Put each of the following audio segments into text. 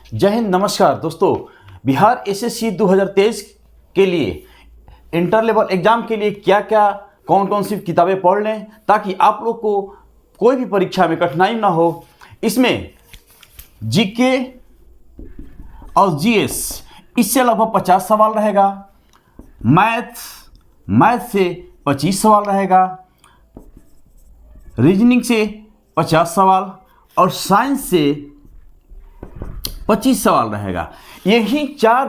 जय हिंद, नमस्कार दोस्तों। बिहार एसएससी 2023 के लिए इंटर लेवल एग्जाम के लिए क्या क्या कौन कौन सी किताबें पढ़ लें ताकि आप लोग को कोई भी परीक्षा में कठिनाई ना हो। इसमें जीके और जीएस इससे लगभग 50 सवाल रहेगा। मैथ से 25 सवाल रहेगा। रीजनिंग से 50 सवाल और साइंस से 25 सवाल रहेगा। यही चार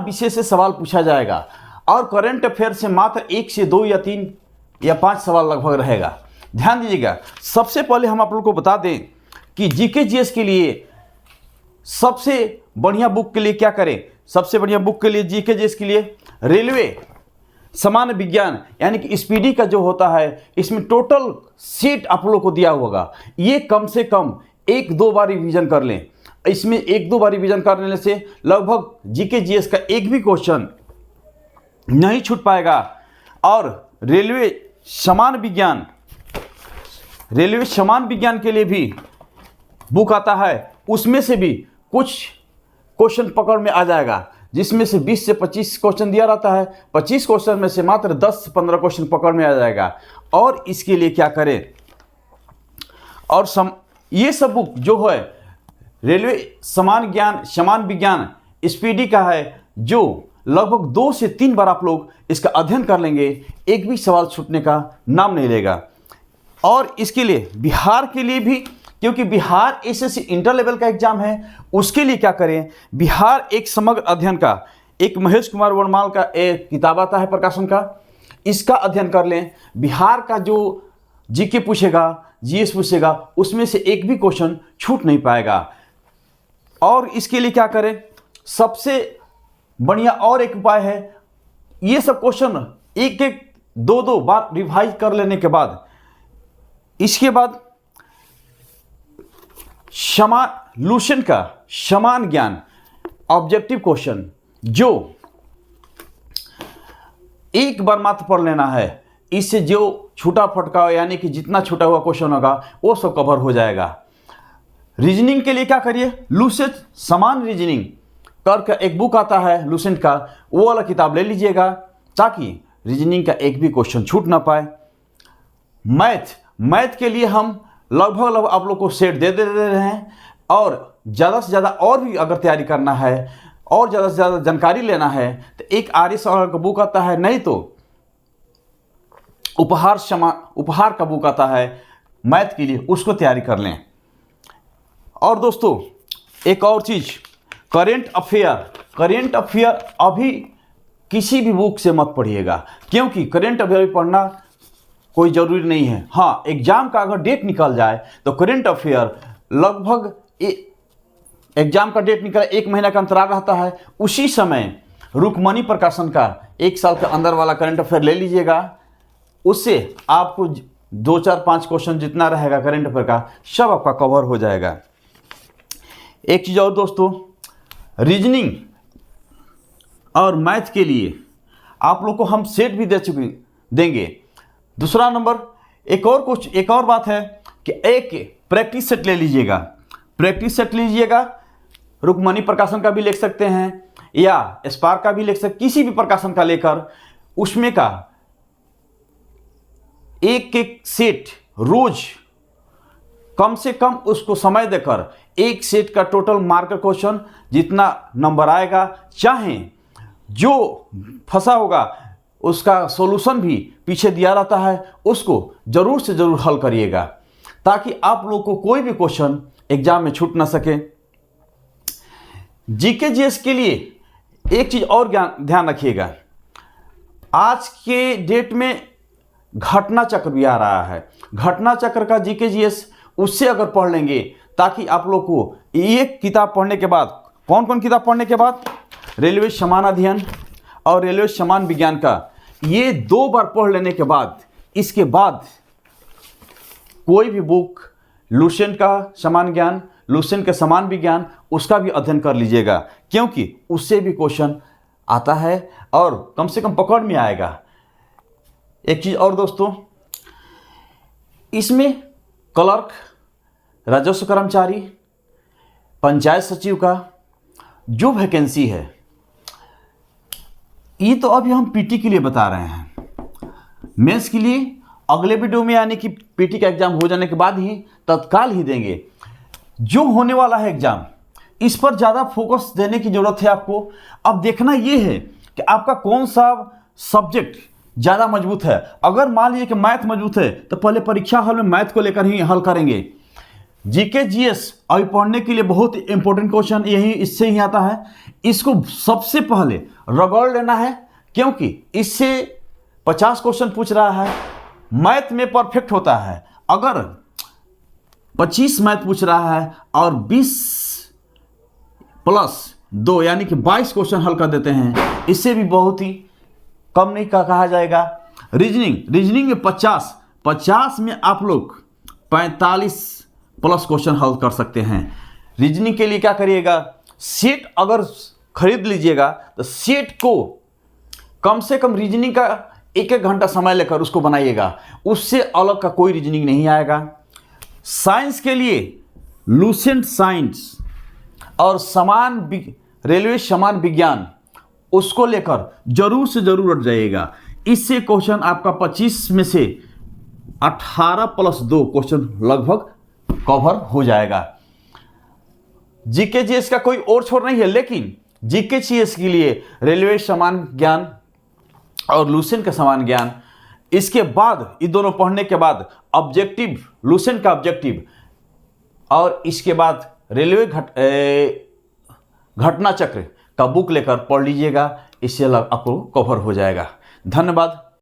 विषय से सवाल पूछा जाएगा और करंट अफेयर से मात्र 1 से 2 या 3 या 5 सवाल लगभग रहेगा। ध्यान दीजिएगा। सबसे पहले हम आप लोग को बता दें कि जीके जीएस के लिए सबसे बढ़िया बुक के लिए क्या करें। सबसे बढ़िया बुक के लिए जीके जीएस के लिए रेलवे सामान्य विज्ञान यानी कि स्पीडी का जो होता है, इसमें टोटल सीट आप लोग को दिया होगा। ये कम से कम 1-2 बार रिवीजन कर लें। इसमें 1-2 बार रिवीजन करने से लगभग जीके जीएस का एक भी क्वेश्चन नहीं छूट पाएगा। और रेलवे समान विज्ञान के लिए भी बुक आता है, उसमें से भी कुछ क्वेश्चन पकड़ में आ जाएगा, जिसमें से 20 से 25 क्वेश्चन दिया रहता है। 25 क्वेश्चन में से मात्र 10 से 15 क्वेश्चन पकड़ में आ जाएगा। और इसके लिए क्या करें, और ये सब बुक जो है रेलवे समान विज्ञान स्पीडी का है, जो लगभग 2 से 3 बार आप लोग इसका अध्ययन कर लेंगे, एक भी सवाल छूटने का नाम नहीं लेगा। और इसके लिए बिहार के लिए भी, क्योंकि बिहार एसएससी इंटर लेवल का एग्जाम है, उसके लिए क्या करें, बिहार एक समग्र अध्ययन का एक महेश कुमार वर्माल का एक किताब आता है प्रकाशन का, इसका अध्ययन कर लें। बिहार का जो जीके पूछेगा, जीएस पूछेगा, उसमें से एक भी क्वेश्चन छूट नहीं पाएगा। और इसके लिए क्या करें, सबसे बढ़िया और एक उपाय है, ये सब क्वेश्चन 1-2 बार रिवाइज कर लेने के बाद, इसके बाद लूसेंट का समान ज्ञान ऑब्जेक्टिव क्वेश्चन जो एक बार मात्र पढ़ लेना है। इससे जो छूटा फटका यानी कि जितना छूटा हुआ क्वेश्चन होगा वो सब कवर हो जाएगा। रीजनिंग के लिए क्या करिए, लूसेंट समान रीजनिंग करके एक बुक आता है लूसेंट का, वो वाला किताब ले लीजिएगा ताकि रीजनिंग का एक भी क्वेश्चन छूट ना पाए। मैथ के लिए हम लगभग आप लोग को सेट दे रहे हैं। और ज़्यादा से ज़्यादा और भी अगर तैयारी करना है और ज़्यादा से ज़्यादा जानकारी लेना है तो एक आर्यस का बुक आता है, नहीं तो उपहार का बुक आता है मैथ के लिए, उसको तैयारी कर लें। और दोस्तों एक और चीज़, करेंट अफेयर अभी किसी भी बुक से मत पढ़िएगा, क्योंकि करेंट अफेयर पढ़ना कोई ज़रूरी नहीं है। हाँ, एग्जाम का अगर डेट निकल जाए तो करेंट अफेयर लगभग एग्जाम का डेट निकला 1 महीना का अंतराल रहता है, उसी समय रुक्मणी प्रकाशन का 1 साल के अंदर वाला करेंट अफेयर ले लीजिएगा। उससे आपको 2, 4, 5 क्वेश्चन जितना रहेगा करेंट अफेयर का, सब आपका कवर हो जाएगा। एक चीज़ और दोस्तों, रीजनिंग और मैथ के लिए आप लोग को हम सेट भी देंगे। दूसरा नंबर, एक और बात है कि एक प्रैक्टिस सेट ले लीजिएगा। रुक्मणी प्रकाशन का भी ले सकते हैं या स्पार्क का भी ले सकते, किसी भी प्रकाशन का लेकर उसमें का एक सेट रोज कम से कम उसको समय देकर एक सेट का टोटल मार्कर क्वेश्चन जितना नंबर आएगा, चाहे जो फंसा होगा उसका सॉल्यूशन भी पीछे दिया रहता है, उसको जरूर से जरूर हल करिएगा ताकि आप लोग को कोई भी क्वेश्चन एग्जाम में छूट ना सके। जीके जीएस के लिए एक चीज़ और ध्यान रखिएगा, आज के डेट में घटना चक्र भी आ रहा है। घटना चक्र का जीके जीएस उससे अगर पढ़ लेंगे, ताकि आप लोग को एक किताब पढ़ने के बाद, कौन किताब पढ़ने के बाद, रेलवे समान अध्ययन और रेलवे समान विज्ञान का, ये 2 बार पढ़ लेने के बाद, इसके बाद कोई भी बुक लूसेंट का समान विज्ञान उसका भी अध्ययन कर लीजिएगा, क्योंकि उससे भी क्वेश्चन आता है और कम से कम पकड़ में आएगा। एक चीज़ और दोस्तों, इसमें क्लर्क, राजस्व कर्मचारी, पंचायत सचिव का जो वैकेंसी है, ये तो अभी हम पीटी के लिए बता रहे हैं। मेंस के लिए अगले वीडियो में, यानी कि पीटी का एग्जाम हो जाने के बाद ही तत्काल ही देंगे। जो होने वाला है एग्जाम, इस पर ज़्यादा फोकस देने की ज़रूरत है आपको। अब देखना ये है कि आपका कौन सा सब्जेक्ट ज़्यादा मजबूत है। अगर मान लीजिए कि मैथ मजबूत है तो पहले परीक्षा हॉल में मैथ को लेकर ही हल करेंगे। जीके जीएस अभी पढ़ने के लिए बहुत इंपॉर्टेंट क्वेश्चन यही इससे ही आता है। इसको सबसे पहले रगड़ लेना है, क्योंकि इससे 50 क्वेश्चन पूछ रहा है। मैथ में परफेक्ट होता है। अगर 25 मैथ पूछ रहा है और 20 प्लस 2 यानी कि 22 क्वेश्चन हल कर देते हैं, इससे भी बहुत ही कम नहीं कहा जाएगा। रीजनिंग में 50 में आप लोग 45 प्लस क्वेश्चन हल कर सकते हैं। रीजनिंग के लिए क्या करिएगा, सेट अगर खरीद लीजिएगा तो सेट को कम से कम रीजनिंग का 1-1 घंटा समय लेकर उसको बनाइएगा, उससे अलग का कोई रीजनिंग नहीं आएगा। साइंस के लिए लूसेंट साइंस और रेलवे समान विज्ञान, उसको लेकर जरूर से जरूर हट जाइएगा। इससे क्वेश्चन आपका 25 में से 18 प्लस 2 क्वेश्चन लगभग कवर हो जाएगा। जीके जीएस का कोई और छोर नहीं है, लेकिन जीके जीएस के लिए रेलवे समान ज्ञान और लूसेंट का समान ज्ञान, इसके बाद ये दोनों पढ़ने के बाद ऑब्जेक्टिव, लूसेंट का ऑब्जेक्टिव, और इसके बाद रेलवे घटना चक्र का बुक लेकर पढ़ लीजिएगा। इससे आपको कवर हो जाएगा। धन्यवाद।